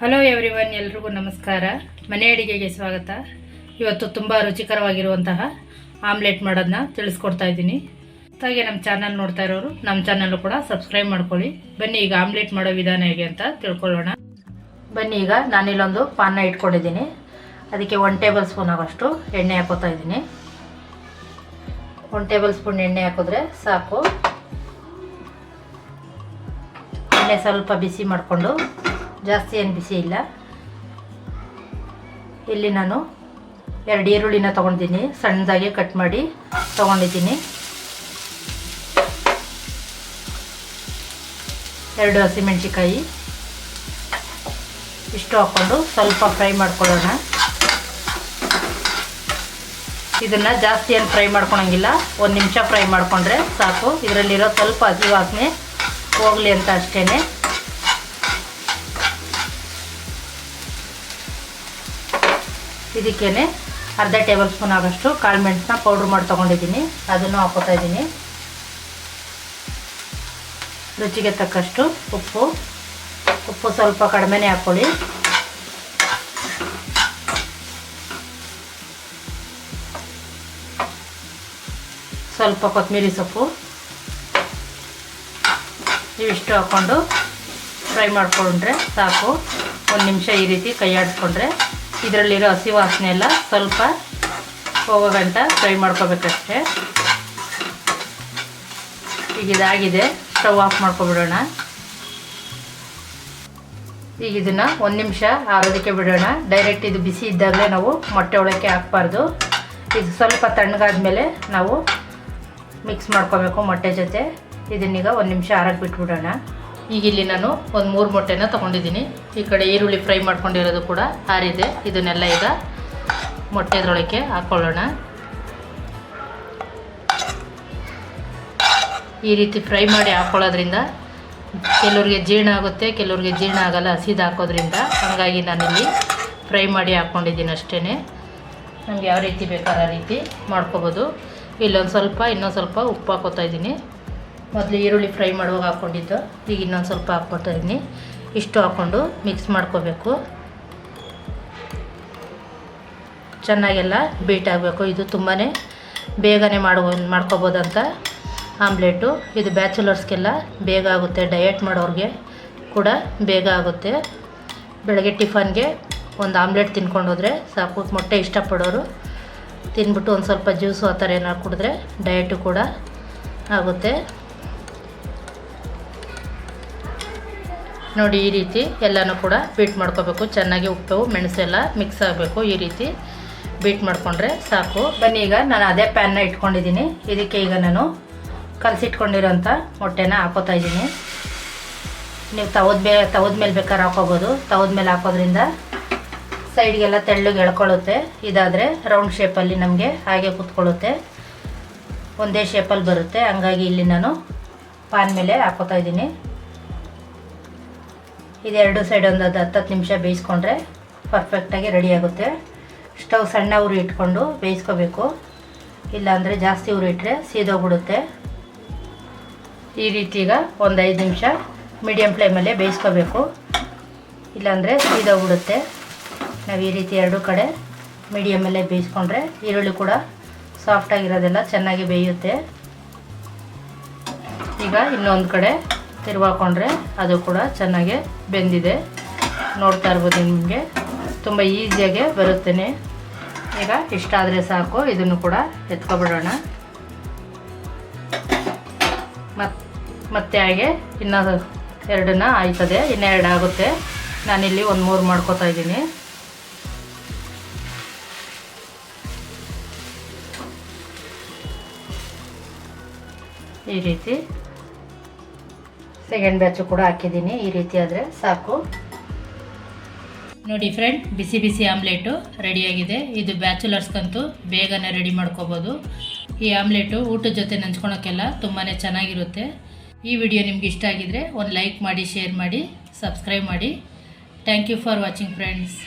Hello everyone, ಎಲ್ರಿಗೂ ನಮಸ್ಕಾರ. ಮನೆ ಅಡಿಗೆಗೆ ಸ್ವಾಗತ. ಇವತ್ತು ತುಂಬ ರುಚಿಕರವಾಗಿರುವಂತಹ ಆಮ್ಲೆಟ್ ಮಾಡೋದನ್ನ ತಿಳಿಸ್ಕೊಡ್ತಾ ಇದ್ದೀನಿ. ಹಾಗೆ ನಮ್ಮ ಚಾನಲ್ ನೋಡ್ತಾ ಇರೋರು ನಮ್ಮ ಚಾನಲ್ಲು ಕೂಡ ಸಬ್ಸ್ಕ್ರೈಬ್ ಮಾಡ್ಕೊಳ್ಳಿ. ಬನ್ನಿ ಈಗ ಆಮ್ಲೆಟ್ ಮಾಡೋ ವಿಧಾನ ಹೇಗೆ ಅಂತ ತಿಳ್ಕೊಳ್ಳೋಣ. ಬನ್ನಿ, ಈಗ ನಾನಿಲ್ಲೊಂದು ಪಾನ್ನ ಇಟ್ಕೊಂಡಿದ್ದೀನಿ. ಅದಕ್ಕೆ 1 ಟೇಬಲ್ ಸ್ಪೂನ್ ಆಗೋಷ್ಟು ಎಣ್ಣೆ ಹಾಕೋತಾ ಇದ್ದೀನಿ. 1 ಟೇಬಲ್ ಸ್ಪೂನ್ ಎಣ್ಣೆ ಹಾಕಿದ್ರೆ ಸಾಕು. ಎಣ್ಣೆ ಸ್ವಲ್ಪ ಬಿಸಿ ಮಾಡಿಕೊಂಡು, ಜಾಸ್ತಿ ಏನು ಬಿಸಿ ಇಲ್ಲ. ಇಲ್ಲಿ ನಾನು 2 ಈರುಳ್ಳಿನ ತೊಗೊಂಡಿದ್ದೀನಿ, ಸಣ್ಣದಾಗಿ ಕಟ್ ಮಾಡಿ ತೊಗೊಂಡಿದ್ದೀನಿ. 2 ಹಸಿಮೆಣಸಿಕಾಯಿ ಇಷ್ಟು ಹಾಕ್ಕೊಂಡು ಸ್ವಲ್ಪ ಫ್ರೈ ಮಾಡ್ಕೊಳ್ಳೋಣ. ಇದನ್ನು ಜಾಸ್ತಿ ಏನು ಫ್ರೈ ಮಾಡ್ಕೊಳಂಗಿಲ್ಲ, 1 ನಿಮಿಷ ಫ್ರೈ ಮಾಡಿಕೊಂಡ್ರೆ ಸಾಕು. ಇದರಲ್ಲಿರೋ ಸ್ವಲ್ಪ ಹಸಿ ವಾಸನೆ ಹೋಗಲಿ ಅಂತ ಅಷ್ಟೇ. ಇದಕ್ಕೇ ಅರ್ಧ ಟೇಬಲ್ ಸ್ಪೂನ್ ಆಗೋಷ್ಟು ಕಾಳು ಮೆಣಸನ್ನ ಪೌಡ್ರ್ ಮಾಡಿ ತೊಗೊಂಡಿದ್ದೀನಿ, ಅದನ್ನು ಹಾಕೋತಾ ಇದ್ದೀನಿ. ರುಚಿಗೆ ತಕ್ಕಷ್ಟು ಉಪ್ಪು ಸ್ವಲ್ಪ ಕಡಿಮೆನೇ ಹಾಕ್ಕೊಳ್ಳಿ. ಸ್ವಲ್ಪ ಕೊತ್ತಂಬರಿ ಸೊಪ್ಪು ಇವಿಷ್ಟು ಹಾಕ್ಕೊಂಡು ಫ್ರೈ ಮಾಡಿಕೊಂಡ್ರೆ ಸಾಕು. 1 ನಿಮಿಷ ಈ ರೀತಿ ಕೈ ಆಡಿಸ್ಕೊಂಡ್ರೆ ಇದರಲ್ಲಿರೋ ಹಸಿ ವಾಸನೆ ಎಲ್ಲ ಸ್ವಲ್ಪ ಹೋಗೋ ಗಂಟ ಫ್ರೈ ಮಾಡ್ಕೋಬೇಕಷ್ಟೆ. ಈಗ ಇದಾಗಿದೆ, ಸ್ಟವ್ ಆಫ್ ಮಾಡ್ಕೊಬಿಡೋಣ. ಈಗ ಇದನ್ನು 1 ನಿಮಿಷ ಆರೋದಕ್ಕೆ ಬಿಡೋಣ. ಡೈರೆಕ್ಟ್ ಇದು ಬಿಸಿ ಇದ್ದಾಗಲೇ ನಾವು ಮೊಟ್ಟೆ ಒಳಕ್ಕೆ ಹಾಕಬಾರ್ದು. ಇದು ಸ್ವಲ್ಪ ತಣ್ಣಗಾದ್ಮೇಲೆ ನಾವು ಮಿಕ್ಸ್ ಮಾಡ್ಕೋಬೇಕು ಮೊಟ್ಟೆ ಜೊತೆ. ಇದನ್ನೀಗ 1 ನಿಮಿಷ ಆರಕ್ಕೆ ಬಿಟ್ಬಿಡೋಣ. ಈಗ ಇಲ್ಲಿ ನಾನು 3 ಮೊಟ್ಟೆನ ತೊಗೊಂಡಿದ್ದೀನಿ. ಈ ಕಡೆ ಈರುಳ್ಳಿ ಫ್ರೈ ಮಾಡ್ಕೊಂಡಿರೋದು ಕೂಡ ಆರಿದೆ. ಇದನ್ನೆಲ್ಲ ಈಗ ಮೊಟ್ಟೆದ್ರೊಳಕ್ಕೆ ಹಾಕ್ಕೊಳ್ಳೋಣ. ಈ ರೀತಿ ಫ್ರೈ ಮಾಡಿ ಹಾಕ್ಕೊಳ್ಳೋದ್ರಿಂದ ಕೆಲವ್ರಿಗೆ ಜೀರ್ಣ ಆಗುತ್ತೆ, ಕೆಲವ್ರಿಗೆ ಜೀರ್ಣ ಆಗೋಲ್ಲ ಹಸಿದು ಹಾಕೋದ್ರಿಂದ. ಹಾಗಾಗಿ ನಾನಿಲ್ಲಿ ಫ್ರೈ ಮಾಡಿ ಹಾಕ್ಕೊಂಡಿದ್ದೀನಿ ಅಷ್ಟೇ. ನಮ್ಗೆ ಯಾವ ರೀತಿ ಬೇಕಾದ್ರೆ ಆ ರೀತಿ ಮಾಡ್ಕೋಬೋದು. ಇನ್ನೊಂದು ಸ್ವಲ್ಪ ಉಪ್ಪು ಹಾಕೋತಾ ಇದ್ದೀನಿ. ಮೊದಲು ಈರುಳ್ಳಿ ಫ್ರೈ ಮಾಡುವಾಗ ಹಾಕ್ಕೊಂಡಿದ್ದು, ಈಗ ಇನ್ನೊಂದು ಸ್ವಲ್ಪ ಹಾಕ್ಕೊತಾ ಇದ್ದೀನಿ. ಇಷ್ಟು ಹಾಕ್ಕೊಂಡು ಮಿಕ್ಸ್ ಮಾಡ್ಕೋಬೇಕು. ಚೆನ್ನಾಗೆಲ್ಲ ಬೀಟ್ ಆಗಬೇಕು. ಇದು ತುಂಬಾ ಬೇಗನೆ ಮಾಡ್ಕೋಬೋದಂತ ಆಮ್ಲೆಟು. ಇದು ಬ್ಯಾಚುಲರ್ಸ್ಗೆಲ್ಲ ಬೇಗ ಆಗುತ್ತೆ, ಡಯಟ್ ಮಾಡೋರಿಗೆ ಕೂಡ ಬೇಗ ಆಗುತ್ತೆ. ಬೆಳಗ್ಗೆ ಟಿಫನ್ಗೆ ಒಂದು ಆಮ್ಲೆಟ್ ತಿನ್ಕೊಂಡು ಹೋದರೆ ಸಾಕು. ಮೊಟ್ಟೆ ಇಷ್ಟಪಡೋರು ತಿಂದ್ಬಿಟ್ಟು ಒಂದು ಸ್ವಲ್ಪ ಜ್ಯೂಸು ಆ ಥರ ಏನಾರು ಕುಡಿದ್ರೆ ಡಯಟು ಕೂಡ ಆಗುತ್ತೆ. ನೋಡಿ, ಈ ರೀತಿ ಎಲ್ಲನೂ ಕೂಡ ಬೀಟ್ ಮಾಡ್ಕೋಬೇಕು. ಚೆನ್ನಾಗಿ ಉಪ್ಪು ಮೆಣಸು ಎಲ್ಲ ಮಿಕ್ಸ್ ಆಗಬೇಕು. ಈ ರೀತಿ ಬೀಟ್ ಮಾಡಿಕೊಂಡ್ರೆ ಸಾಕು. ಬನ್ನಿ, ಈಗ ನಾನು ಅದೇ ಪ್ಯಾನ್ನ ಇಟ್ಕೊಂಡಿದ್ದೀನಿ. ಇದಕ್ಕೆ ಈಗ ನಾನು ಕಲಸಿಟ್ಕೊಂಡಿರೋಂಥ ಮೊಟ್ಟೆನ ಹಾಕೋತಾ ಇದ್ದೀನಿ. ನೀವು ತವದ ಮೇಲೆ ಬೇಕಾದ್ರೆ ಹಾಕೋಬೋದು. ತವದ ಮೇಲೆ ಹಾಕೋದ್ರಿಂದ ಸೈಡ್ಗೆಲ್ಲ ತೆಳ್ಳಗೆ ಎಳ್ಕೊಳ್ಳುತ್ತೆ. ಇದಾದರೆ ರೌಂಡ್ ಶೇಪಲ್ಲಿ ನಮಗೆ ಹಾಗೆ ಕೂತ್ಕೊಳ್ಳುತ್ತೆ, ಒಂದೇ ಶೇಪಲ್ಲಿ ಬರುತ್ತೆ. ಹಂಗಾಗಿ ಇಲ್ಲಿ ನಾನು ಪಾನ್ ಮೇಲೆ ಹಾಕೋತಾ ಇದ್ದೀನಿ. ಇದು 2 ಸೈಡ್ ಒಂದು 10 ನಿಮಿಷ ಬೇಯಿಸ್ಕೊಂಡ್ರೆ ಪರ್ಫೆಕ್ಟಾಗಿ ರೆಡಿ ಆಗುತ್ತೆ. ಸ್ಟವ್ ಸಣ್ಣ ಉರಿ ಇಟ್ಕೊಂಡು ಬೇಯಿಸ್ಕೋಬೇಕು, ಇಲ್ಲಾಂದರೆ ಜಾಸ್ತಿ ಉರಿ ಇಟ್ಟರೆ ಸೀದೋಗ್ಬಿಡುತ್ತೆ. ಈ ರೀತಿ ಈಗ ಒಂದು 5 ನಿಮಿಷ ಮೀಡಿಯಮ್ ಫ್ಲೇಮಲ್ಲೇ ಬೇಯಿಸ್ಕೋಬೇಕು, ಇಲ್ಲಾಂದರೆ ಸೀದೋಗ್ಬಿಡುತ್ತೆ. ನಾವು ಈ ರೀತಿ 2 ಕಡೆ ಮೀಡಿಯಮಲ್ಲೇ ಬೇಯಿಸ್ಕೊಂಡ್ರೆ ಈರುಳ್ಳಿ ಕೂಡ ಸಾಫ್ಟಾಗಿರೋದೆಲ್ಲ ಚೆನ್ನಾಗಿ ಬೇಯುತ್ತೆ. ಈಗ ಇನ್ನೊಂದು ಕಡೆ ತಿರುವಾಕೊಂಡ್ರೆ ಅದು ಕೂಡ ಚೆನ್ನಾಗಿ ಬೆಂದಿದೆ. ನೋಡ್ತಾ ಇರ್ಬೋದು ನಿಮಗೆ, ತುಂಬ ಈಸಿಯಾಗೆ ಬರುತ್ತೇನೆ. ಈಗ ಇಷ್ಟ ಆದರೆ ಸಾಕು, ಇದನ್ನು ಕೂಡ ಎತ್ಕೊಬಿಡೋಣ. ಮತ್ತೆ ಹಾಗೆ ಇನ್ನೂ 2 ಆಯ್ತದೆ, ಇನ್ನೂ 2 ಆಗುತ್ತೆ. ನಾನಿಲ್ಲಿ 3 ಮಾಡ್ಕೋತಾ ಇದ್ದೀನಿ. ಈ ರೀತಿ ಸೆಕೆಂಡ್ ಬ್ಯಾಚು ಕೂಡ ಹಾಕಿದ್ದೀನಿ. ಈ ರೀತಿ ಆದರೆ ಸಾಕು. ನೋಡಿ ಫ್ರೆಂಡ್, ಬಿಸಿ ಬಿಸಿ ಆಮ್ಲೆಟು ರೆಡಿಯಾಗಿದೆ. ಇದು ಬ್ಯಾಚುಲರ್ಸ್ಗಂತೂ ಬೇಗನೆ ರೆಡಿ ಮಾಡ್ಕೋಬೋದು. ಈ ಆಮ್ಲೆಟು ಊಟದ ಜೊತೆ ನೆಂಚ್ಕೊಳಕ್ಕೆಲ್ಲ ತುಂಬಾ ಚೆನ್ನಾಗಿರುತ್ತೆ. ಈ ವಿಡಿಯೋ ನಿಮ್ಗೆ ಇಷ್ಟ ಆಗಿದರೆ ಒಂದು ಲೈಕ್ ಮಾಡಿ, ಶೇರ್ ಮಾಡಿ, ಸಬ್ಸ್ಕ್ರೈಬ್ ಮಾಡಿ. Thank you for watching friends.